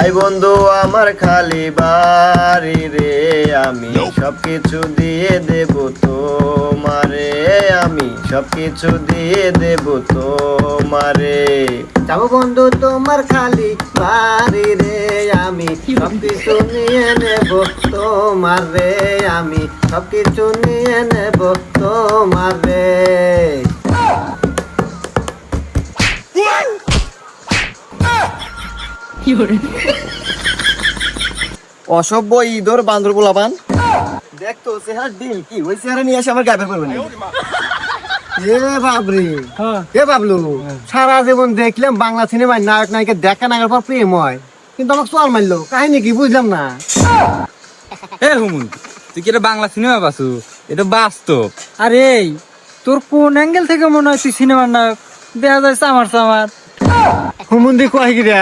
High বন্ধু আমার খালি বাড়ি রে, আমি সবকিছু দিয়ে দেব তোমারে, আমি সবকিছু দিয়ে দেব তোমারে। যাবো বন্ধু তোমার খালি বাড়ি রে, আমি সবকিছু নিয়ে নেব তোমার রে, আমি সবকিছু নিয়ে নেব তোমার রে। অসভ্য ইঁদুর বান্দর পোলাপান, দেখতো চেহারা দিল কি ওই চেহারা নিয়ে এসে আমার গায়ে করবেন। এ বাবরি, এ বাবলু, সারা জীবন দেখলাম বাংলা সিনেমায় নায়ক নায়িকা দেখা নাগার পর প্রেম হয়, কিন্তু আমাকে চল মারলো, কাহিনী কি বুঝলাম না। এ হুমুন, তুই কি এটা বাংলা সিনেমা পাসু? এটা বাস্তব। আরে তোর কোন অ্যাঙ্গেল থেকে মনে হয় তুই সিনেমার নায়ক? দেখা যাচ্ছে আমার হুমুন্দি কয় কি রে?